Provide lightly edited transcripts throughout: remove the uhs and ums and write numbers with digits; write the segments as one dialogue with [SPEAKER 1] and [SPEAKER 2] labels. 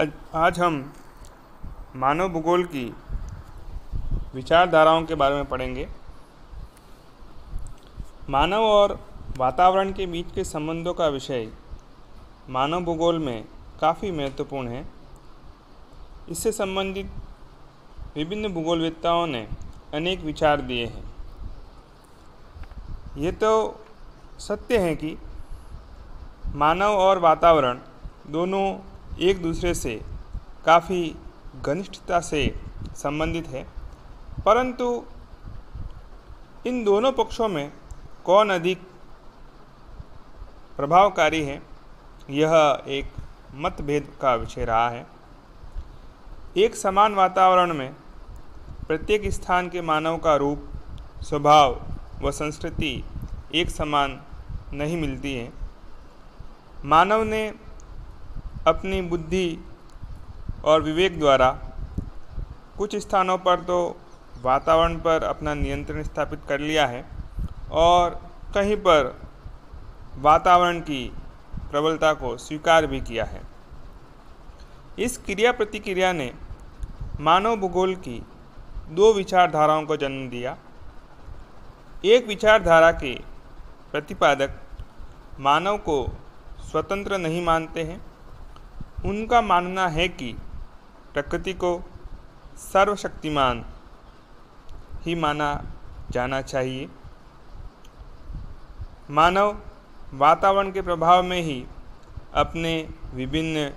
[SPEAKER 1] आज हम मानव भूगोल की विचारधाराओं के बारे में पढ़ेंगे। मानव और वातावरण के बीच के संबंधों का विषय मानव भूगोल में काफ़ी महत्वपूर्ण है। इससे संबंधित विभिन्न भूगोलवेत्ताओं ने अनेक विचार दिए हैं। ये तो सत्य है कि मानव और वातावरण दोनों एक दूसरे से काफ़ी घनिष्ठता से संबंधित है, परंतु इन दोनों पक्षों में कौन अधिक प्रभावकारी है, यह एक मतभेद का विषय रहा है। एक समान वातावरण में प्रत्येक स्थान के मानव का रूप, स्वभाव व संस्कृति एक समान नहीं मिलती है। मानव ने अपनी बुद्धि और विवेक द्वारा कुछ स्थानों पर तो वातावरण पर अपना नियंत्रण स्थापित कर लिया है और कहीं पर वातावरण की प्रबलता को स्वीकार भी किया है। इस क्रिया प्रतिक्रिया ने मानव भूगोल की दो विचारधाराओं को जन्म दिया। एक विचारधारा के प्रतिपादक मानव को स्वतंत्र नहीं मानते हैं। उनका मानना है कि प्रकृति को सर्वशक्तिमान ही माना जाना चाहिए। मानव वातावरण के प्रभाव में ही अपने विभिन्न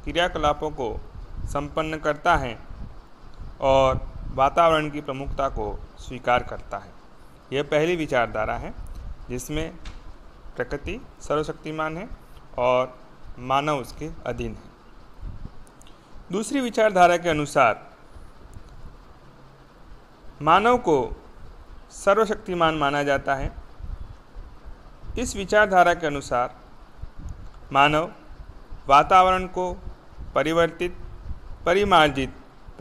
[SPEAKER 1] क्रियाकलापों को संपन्न करता है और वातावरण की प्रमुखता को स्वीकार करता है। यह पहली विचारधारा है जिसमें प्रकृति सर्वशक्तिमान है और मानव उसके अधीन है। दूसरी विचारधारा के अनुसार मानव को सर्वशक्तिमान माना जाता है। इस विचारधारा के अनुसार मानव वातावरण को परिवर्तित, परिमार्जित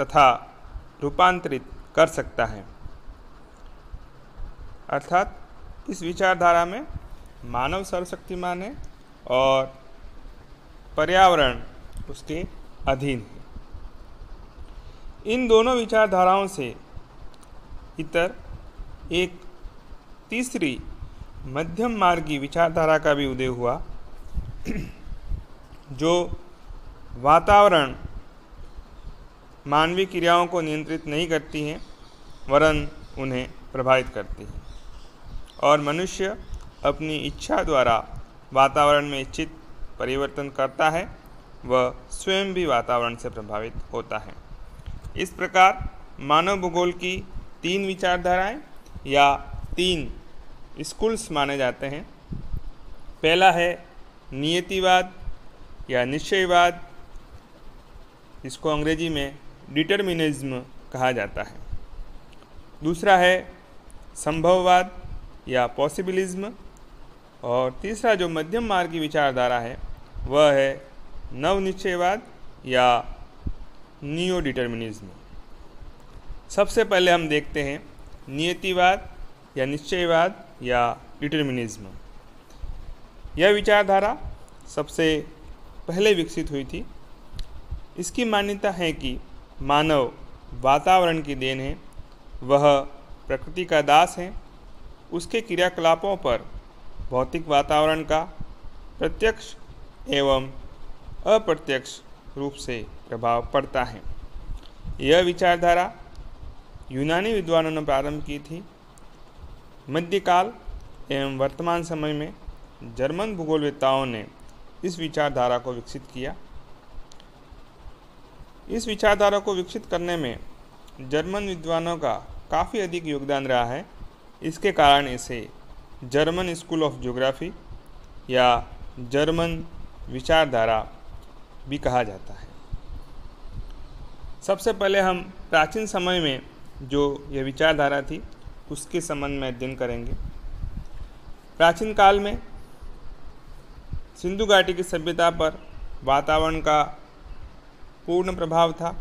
[SPEAKER 1] तथा रूपांतरित कर सकता है। अर्थात इस विचारधारा में मानव सर्वशक्तिमान है और पर्यावरण उसके अधीन है। इन दोनों विचारधाराओं से इतर एक तीसरी मध्यम मार्गी विचारधारा का भी उदय हुआ, जो वातावरण मानवीय क्रियाओं को नियंत्रित नहीं करती हैं वरन उन्हें प्रभावित करती हैं और मनुष्य अपनी इच्छा द्वारा वातावरण में इच्छित परिवर्तन करता है वह स्वयं भी वातावरण से प्रभावित होता है। इस प्रकार मानव भूगोल की तीन विचारधाराएं या तीन स्कूल्स माने जाते हैं। पहला है नियतिवाद या निश्चयवाद, जिसको अंग्रेजी में डिटर्मिनिज्म कहा जाता है। दूसरा है संभववाद या पॉसिबिलिज्म और तीसरा जो मध्यम मार्ग की विचारधारा है वह है नवनिश्चयवाद या नियो डिटर्मिनिज्म। सबसे पहले हम देखते हैं नियतिवाद या निश्चयवाद या डिटर्मिनिज्म। यह विचारधारा सबसे पहले विकसित हुई थी। इसकी मान्यता है कि मानव वातावरण की देन है, वह प्रकृति का दास है। उसके क्रियाकलापों पर भौतिक वातावरण का प्रत्यक्ष एवं अप्रत्यक्ष रूप से प्रभाव पड़ता है। यह विचारधारा यूनानी विद्वानों ने प्रारंभ की थी। मध्यकाल एवं वर्तमान समय में जर्मन भूगोलवेत्ताओं ने इस विचारधारा को विकसित किया। इस विचारधारा को विकसित करने में जर्मन विद्वानों का काफ़ी अधिक योगदान रहा है। इसके कारण इसे जर्मन स्कूल ऑफ ज्योग्राफी या जर्मन विचारधारा भी कहा जाता है। सबसे पहले हम प्राचीन समय में जो यह विचारधारा थी उसके संबंध में अध्ययन करेंगे। प्राचीन काल में सिंधु घाटी की सभ्यता पर वातावरण का पूर्ण प्रभाव था।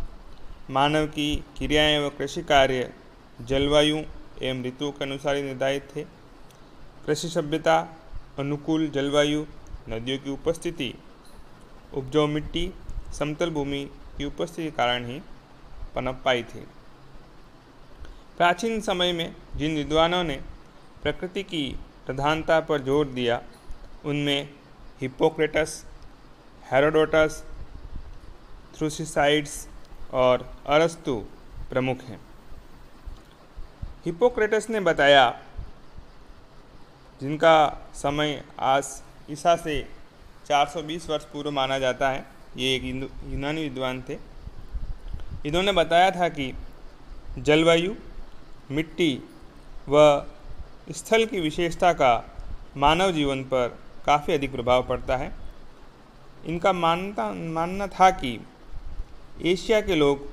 [SPEAKER 1] मानव की क्रियाएं व कृषि कार्य जलवायु एवं ऋतुओं के अनुसार ही निर्धारित थे। कृषि सभ्यता, अनुकूल जलवायु, नदियों की उपस्थिति, उपजाऊ मिट्टी समतल भूमि की उपस्थिति के कारण ही पनप पाई थी। प्राचीन समय में जिन विद्वानों ने प्रकृति की प्रधानता पर जोर दिया उनमें हिप्पोक्रेटस, हेरोडोटस, थ्यूसिडाइड्स और अरस्तु प्रमुख हैं। हिप्पोक्रेटस ने बताया, जिनका समय आज ईसा से 420 वर्ष पूर्व माना जाता है, ये एक यूनानी विद्वान थे। इन्होंने बताया था कि जलवायु, मिट्टी व स्थल की विशेषता का मानव जीवन पर काफ़ी अधिक प्रभाव पड़ता है। इनका मानना था कि एशिया के लोग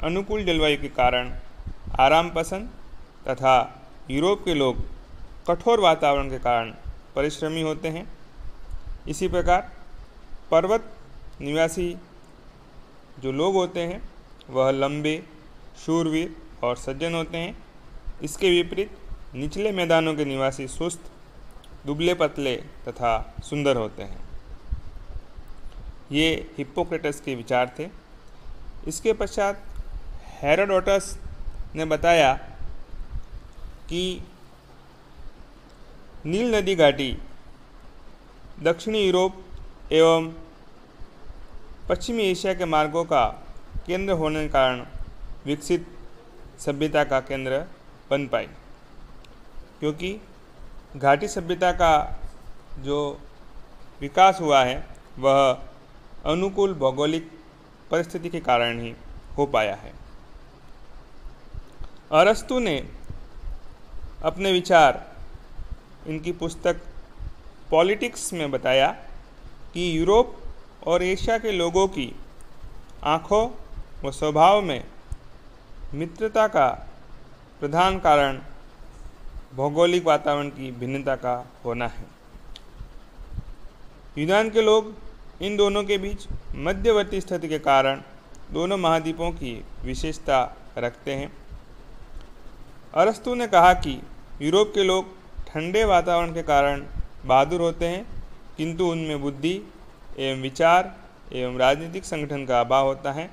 [SPEAKER 1] अनुकूल जलवायु के कारण आराम पसंद तथा यूरोप के लोग कठोर वातावरण के कारण परिश्रमी होते हैं। इसी प्रकार पर्वत निवासी जो लोग होते हैं वह लंबे, शूरवीर और सज्जन होते हैं। इसके विपरीत निचले मैदानों के निवासी सुस्त, दुबले पतले तथा सुंदर होते हैं। ये हिप्पोक्रेटस के विचार थे। इसके पश्चात हेरोडोटस ने बताया कि नील नदी घाटी दक्षिणी यूरोप एवं पश्चिमी एशिया के मार्गों का केंद्र होने के कारण विकसित सभ्यता का केंद्र बन पाई, क्योंकि घाटी सभ्यता का जो विकास हुआ है वह अनुकूल भौगोलिक परिस्थिति के कारण ही हो पाया है। अरस्तु ने अपने विचार इनकी पुस्तक पॉलिटिक्स में बताया कि यूरोप और एशिया के लोगों की आँखों व स्वभाव में मित्रता का प्रधान कारण भौगोलिक वातावरण की भिन्नता का होना है। यूनान के लोग इन दोनों के बीच मध्यवर्ती स्थिति के कारण दोनों महाद्वीपों की विशेषता रखते हैं। अरस्तु ने कहा कि यूरोप के लोग ठंडे वातावरण के कारण बहादुर होते हैं, किंतु उनमें बुद्धि एवं विचार एवं राजनीतिक संगठन का अभाव होता है।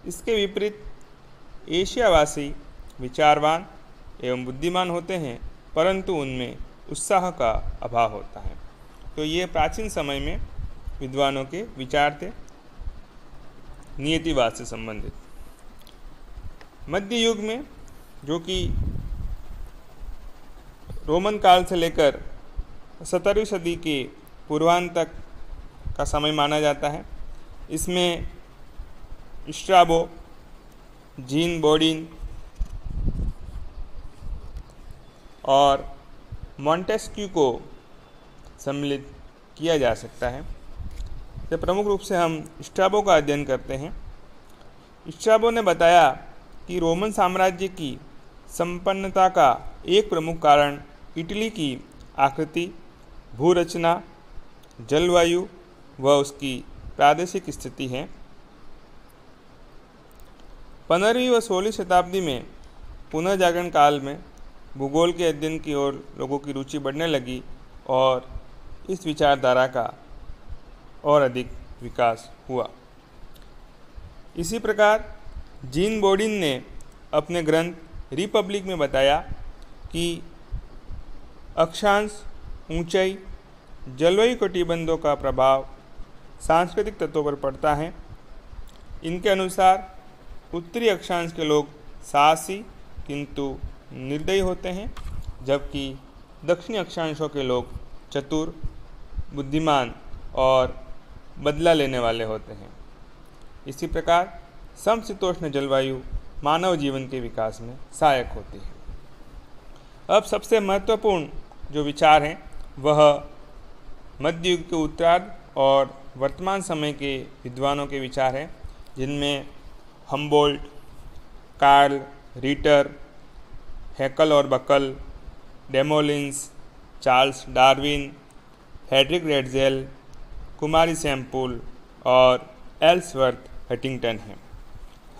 [SPEAKER 1] इसके विपरीत एशियावासी विचारवान एवं बुद्धिमान होते हैं, परंतु उनमें उत्साह का अभाव होता है। तो ये प्राचीन समय में विद्वानों के विचार थे नियतिवाद से संबंधित। मध्य युग में, जो कि रोमन काल से लेकर 17वीं सदी के पूर्वांत तक का समय माना जाता है, इसमें स्ट्राबो, जीन बोर्डिन और मॉन्टेस्क्यू को सम्मिलित किया जा सकता है। तो प्रमुख रूप से हम स्ट्राबो का अध्ययन करते हैं। स्ट्राबो ने बताया कि रोमन साम्राज्य की संपन्नता का एक प्रमुख कारण इटली की आकृति, भूरचना, जलवायु व उसकी प्रादेशिक स्थिति है। 15वीं व 16वीं शताब्दी में पुनर्जागरण काल में भूगोल के अध्ययन की ओर लोगों की रुचि बढ़ने लगी और इस विचारधारा का और अधिक विकास हुआ। इसी प्रकार जीन बोर्डिन ने अपने ग्रंथ रिपब्लिक में बताया कि अक्षांश, ऊंचाई, जलवायु कटिबंधों का प्रभाव सांस्कृतिक तत्वों पर पड़ता है। इनके अनुसार उत्तरी अक्षांश के लोग साहसी किंतु निर्दयी होते हैं, जबकि दक्षिणी अक्षांशों के लोग चतुर, बुद्धिमान और बदला लेने वाले होते हैं। इसी प्रकार समशीतोष्ण जलवायु मानव जीवन के विकास में सहायक होती है। अब सबसे महत्वपूर्ण जो विचार हैं वह मध्य युग के उत्तरार्ध और वर्तमान समय के विद्वानों के विचार हैं, जिनमें हम्बोल्ट, कार्ल रिटर, हैकल और Buckle, Demolins, Charles Darwin, Hedrick Ratzel, कुमारी सैम्पुल और एल्सवर्थ हटिंगटन हैं।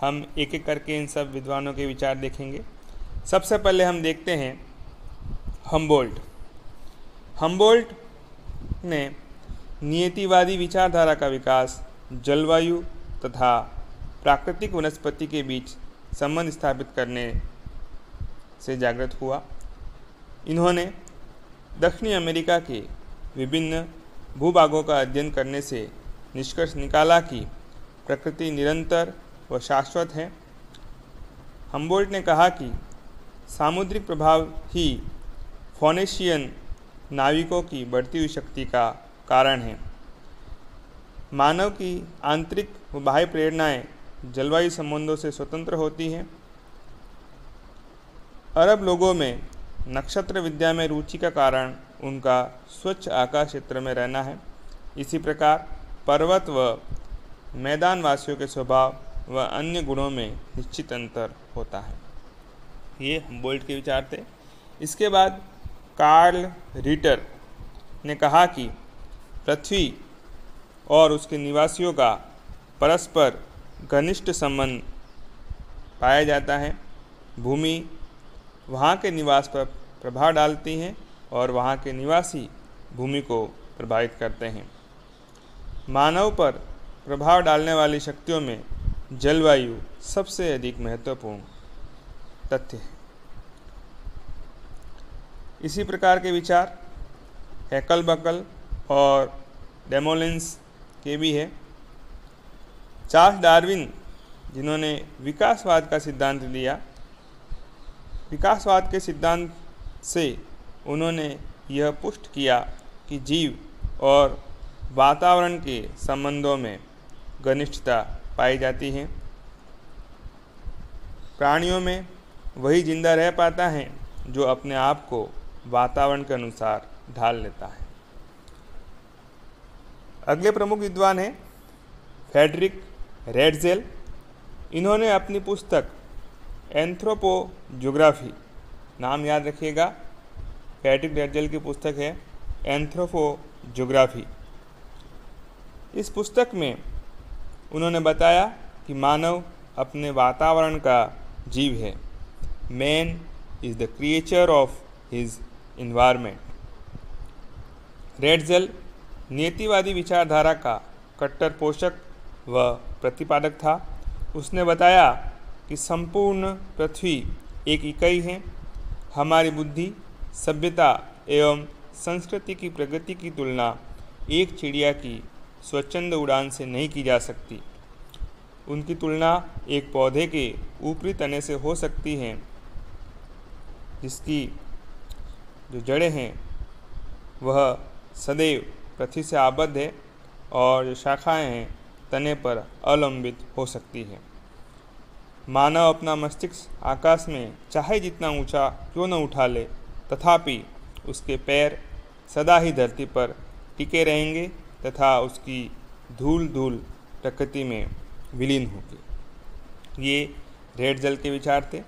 [SPEAKER 1] हम एक एक करके इन सब विद्वानों के विचार देखेंगे। सबसे पहले हम देखते हैं हम्बोल्ट। हम्बोल्ट ने नियतिवादी विचारधारा का विकास जलवायु तथा प्राकृतिक वनस्पति के बीच संबंध स्थापित करने से जागृत हुआ। इन्होंने दक्षिणी अमेरिका के विभिन्न भूभागों का अध्ययन करने से निष्कर्ष निकाला कि प्रकृति निरंतर व शाश्वत है। हम्बोल्ट ने कहा कि सामुद्रिक प्रभाव ही फोनेशियन नाविकों की बढ़ती हुई शक्ति का कारण है। मानव की आंतरिक व बाह्य प्रेरणाएं जलवायु संबंधों से स्वतंत्र होती हैं। अरब लोगों में नक्षत्र विद्या में रुचि का कारण उनका स्वच्छ आकाश क्षेत्र में रहना है। इसी प्रकार पर्वत व मैदान वासियों के स्वभाव व अन्य गुणों में निश्चित अंतर होता है। ये हम्बोल्ट के विचार थे। इसके बाद कार्ल रिटर ने कहा कि पृथ्वी और उसके निवासियों का परस्पर घनिष्ठ संबंध पाया जाता है। भूमि वहाँ के निवास पर प्रभाव डालती हैं और वहाँ के निवासी भूमि को प्रभावित करते हैं। मानव पर प्रभाव डालने वाली शक्तियों में जलवायु सबसे अधिक महत्वपूर्ण तथ्य है। इसी प्रकार के विचार हैकल बकल और डेमोलिंस के भी है। चार्ल्स डार्विन, जिन्होंने विकासवाद का सिद्धांत दिया, विकासवाद के सिद्धांत से उन्होंने यह पुष्ट किया कि जीव और वातावरण के संबंधों में घनिष्ठता पाई जाती है। प्राणियों में वही जिंदा रह पाता है जो अपने आप को वातावरण के अनुसार ढाल लेता है। अगले प्रमुख विद्वान हैं फ्रेडरिक रेडजेल। इन्होंने अपनी पुस्तक एंथ्रोपोज्योग्राफी, नाम याद रखिएगा, फ्रेडरिक रेडजेल की पुस्तक है एंथ्रोपोज्योग्राफी। इस पुस्तक में उन्होंने बताया कि मानव अपने वातावरण का जीव है। Man is the creature of his environment. Ratzel नियतिवादी विचारधारा का कट्टर पोषक व प्रतिपादक था। उसने बताया कि संपूर्ण पृथ्वी एक इकाई है। हमारी बुद्धि, सभ्यता एवं संस्कृति की प्रगति की तुलना एक चिड़िया की स्वच्छंद उड़ान से नहीं की जा सकती। उनकी तुलना एक पौधे के ऊपरी तने से हो सकती है, जिसकी जो जड़ें हैं वह सदैव पृथ्वी से आबद्ध है और जो शाखाएं हैं तने पर अवलंबित हो सकती है। मानव अपना मस्तिष्क आकाश में चाहे जितना ऊंचा क्यों न उठा ले, तथापि उसके पैर सदा ही धरती पर टिके रहेंगे तथा उसकी धूल धूल प्रकृति में विलीन होगी। ये रेडजेल के विचार थे।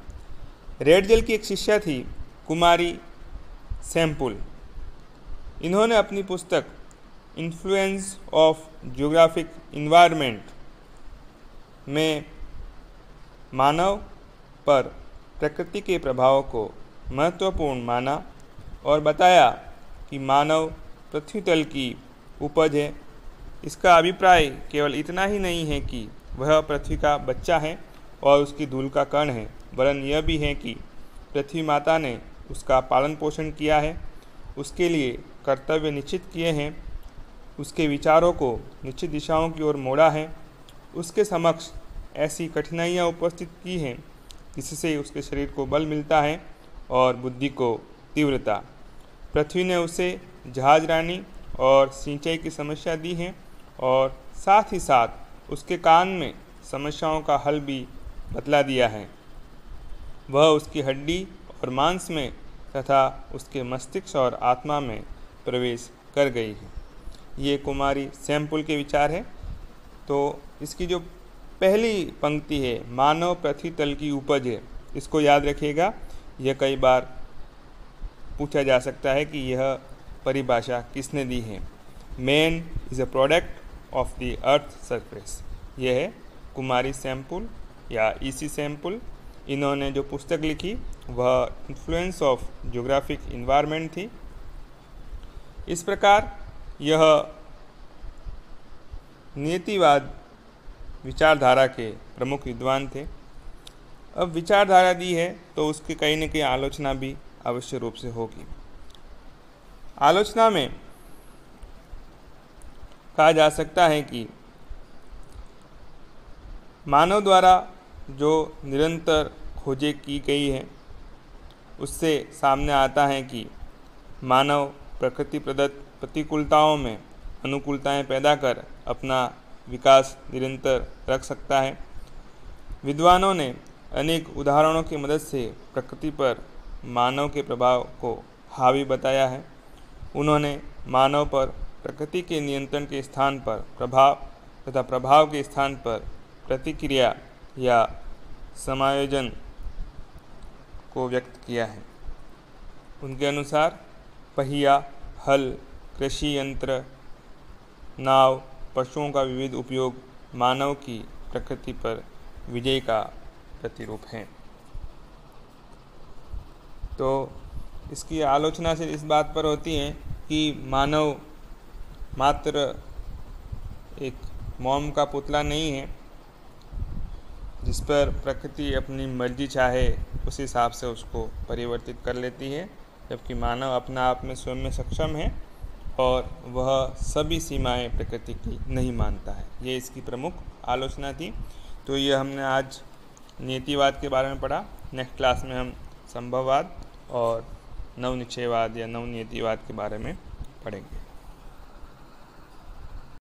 [SPEAKER 1] रेडजेल की एक शिष्या थी कुमारी सैम्पुल। इन्होंने अपनी पुस्तक इन्फ्लुएंस ऑफ ज्योग्राफिक इन्वायरमेंट में मानव पर प्रकृति के प्रभावों को महत्वपूर्ण माना और बताया कि मानव पृथ्वी तल की उपज है। इसका अभिप्राय केवल इतना ही नहीं है कि वह पृथ्वी का बच्चा है और उसकी धूल का कण है, वरन यह भी है कि पृथ्वी माता ने उसका पालन पोषण किया है, उसके लिए कर्तव्य निश्चित किए हैं, उसके विचारों को निश्चित दिशाओं की ओर मोड़ा है, उसके समक्ष ऐसी कठिनाइयाँ उपस्थित की हैं जिससे उसके शरीर को बल मिलता है और बुद्धि को तीव्रता। पृथ्वी ने उसे जहाज रानी और सिंचाई की समस्या दी है और साथ ही साथ उसके कान में समस्याओं का हल भी बतला दिया है। वह उसकी हड्डी और मांस में तथा उसके मस्तिष्क और आत्मा में प्रवेश कर गई है। ये कुमारी सैम्पुल के विचार है। तो इसकी जो पहली पंक्ति है, मानव पृथ्वी तल की उपज है, इसको याद रखिएगा। यह कई बार पूछा जा सकता है कि यह परिभाषा किसने दी है। Man is a product of the earth surface. यह है कुमारी सैम्पुल या ईसी सैम्पुल। इन्होंने जो पुस्तक लिखी वह इन्फ्लुएंस ऑफ ज्योग्राफिक इन्वायरमेंट थी। इस प्रकार यह नियतिवाद विचारधारा के प्रमुख विद्वान थे। अब विचारधारा दी है तो उसकी कहीं न कहीं आलोचना भी अवश्य रूप से होगी। आलोचना में कहा जा सकता है कि मानव द्वारा जो निरंतर खोजें की गई है उससे सामने आता है कि मानव प्रकृति प्रदत्त प्रतिकूलताओं में अनुकूलताएं पैदा कर अपना विकास निरंतर रख सकता है। विद्वानों ने अनेक उदाहरणों की मदद से प्रकृति पर मानव के प्रभाव को हावी बताया है। उन्होंने मानव पर प्रकृति के नियंत्रण के स्थान पर प्रभाव तथा प्रभाव के स्थान पर प्रतिक्रिया या समायोजन को व्यक्त किया है। उनके अनुसार पहिया, हल, कृषि यंत्र, नाव, पशुओं का विविध उपयोग मानव की प्रकृति पर विजय का प्रतिरूप है। तो इसकी आलोचना से इस बात पर होती है कि मानव मात्र एक मोम का पुतला नहीं है जिस पर प्रकृति अपनी मर्जी चाहे उस हिसाब से उसको परिवर्तित कर लेती है, जबकि मानव अपना आप में स्वयं में सक्षम है और वह सभी सीमाएं प्रकृति की नहीं मानता है। ये इसकी प्रमुख आलोचना थी। तो ये हमने आज नियतिवाद के बारे में पढ़ा। नेक्स्ट क्लास में हम संभववाद और नवनिश्चयवाद या नवनियतिवाद के बारे में पढ़ेंगे।